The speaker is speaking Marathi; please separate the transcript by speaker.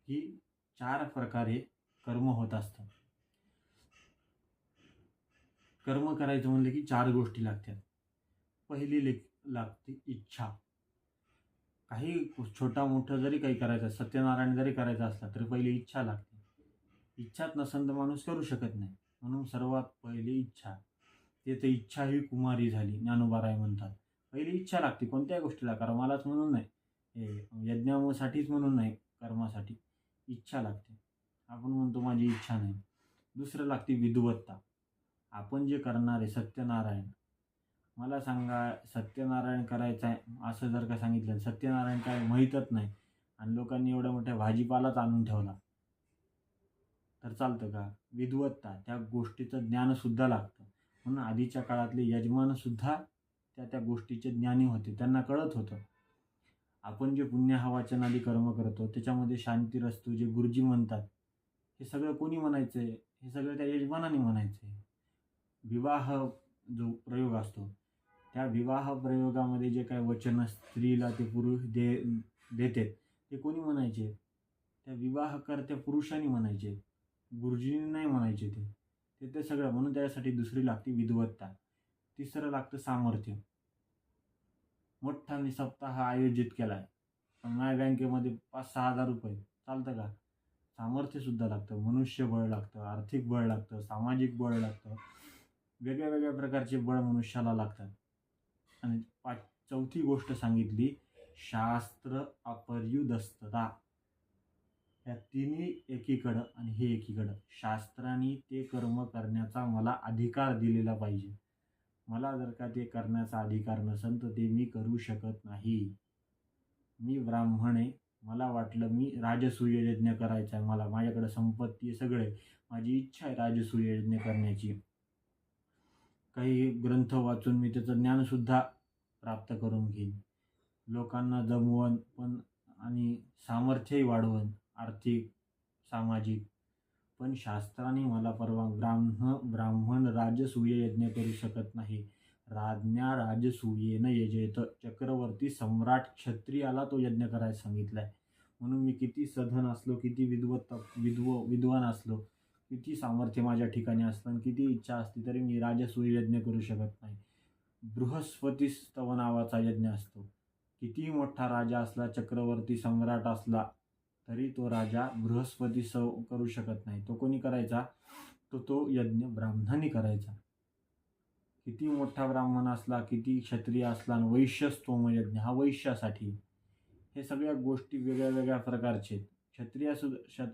Speaker 1: की 4 प्रकारे कर्म होत असतात. कर्म करायचं म्हणलं की 4 गोष्टी लागतात. पहिली लागते इच्छा. काही छोटा-मोठं जरी काही करायचं, सत्यनारायण जरी करायचं असला, तरी पहिली इच्छा लागते. इच्छाच नसेल तर माणूस करू शकत नाही. म्हणून सर्वात पहिली इच्छा. ते तर इच्छा ही कुमारी झाली, ज्ञानोबाराय म्हणतात. पहिली इच्छा लागते कोणत्याही गोष्टीला, कर्मालाच म्हणून नाही. हे यज्ञासाठीच म्हणून नाही, कर्मासाठी. इच्छा लागते. आपण म्हणतो माझी इच्छा नाही. दुसरं लागते विद्वत्ता. आपण जे करणार आहे सत्यनारायण, मला सांगा सत्यनारायण करायचं आहे असं जर का सांगितलं, सत्यनारायण काय माहीतच नाही आणि लोकांनी एवढ्या मोठ्या भाजीपालाच आणून ठेवला, तर चालतं का? विद्वत्ता, त्या गोष्टीचं ज्ञानसुद्धा लागतं. म्हणून आधीच्या काळातले यजमानसुद्धा त्या त्या गोष्टीचे ज्ञानी होते. त्यांना कळत होतं. आपण जे पुण्य हा वाचनादी कर्म करतो, त्याच्यामध्ये शांतिरस्तु जे गुरुजी म्हणतात, हे सगळं कोणी म्हणायचंय? हे सगळं त्या यजमानाने म्हणायचंय. विवाह जो प्रयोग असतो, त्या विवाह प्रयोगामध्ये जे काही वचन स्त्रीला ते पुरुष देतात, ते कोणी म्हणायचे? त्या विवाहकर्त्या पुरुषांनी म्हणायचे. गुरुजींनी नाही म्हणायचे ते. ते ते सगळं म्हणून त्यासाठी दुसरी लागते विद्वत्ता. तिसरं लागतं सामर्थ्य. मोठा मी सप्ताह आयोजित केलाय. पण माझ्या बँकेमध्ये 5-6 हजार रुपये चालतं का? सामर्थ्यसुद्धा लागतं. मनुष्यबळ लागतं, आर्थिक बळ लागतं, सामाजिक बळ लागतं. वेगळ्या वेगळ्या प्रकारचे बळ मनुष्याला लागतात. आणि चौथी गोष्ट सांगितली शास्त्र अपर्युदस्तता. या तिन्ही एकीकडं आणि हे एकीकडं. शास्त्राने ते कर्म करण्याचा मला अधिकार दिलेला पाहिजे. मला जर का ते करण्याचा अधिकार नसेल तर ते मी करू शकत नाही. मी ब्राह्मण आहे. मला वाटलं मी राजसूय यज्ञ करायचा आहे मला. माझ्याकडे संपत्ती सगळं आहे. माझी इच्छा आहे राजसूय यज्ञ करण्याची. काही ग्रंथ वाचून मी त्याचं ज्ञानसुद्धा प्राप्त करून घेईन. लोकांना जमवून पण आणि सामर्थ्यही वाढवून आर्थिक, सामाजिक. पण शास्त्राने मला ब्राह्मण राजसूय यज्ञ करू शकत नाही. राज्ञा राजसूयेन यजेत. चक्रवर्ती सम्राट क्षत्रियाला तो यज्ञ करायला सांगितलाय. म्हणून मी किती सधन असलो, किती विद्वान असलो, किती सामर्थ्य माझ्या ठिकाणी असलं आणि किती इच्छा असली तरी मी राजसूय यज्ञ करू शकत नाही. बृहस्पती स्तव नावाचा यज्ञ असतो. कितीही मोठा राजा असला, चक्रवर्ती सम्राट असला, तरी तो राजा बृहस्पती स्तव करू शकत नाही. तो कोणी करायचा? तो यज्ञ ब्राह्मणांनी करायचा. किती मोठा ब्राह्मण असला, किती क्षत्रिय असला, आणि वैश्यस्तोम यज्ञ हा वैश्यासाठी. हे सगळ्या गोष्टी वेगळ्या वेगळ्या प्रकारचे.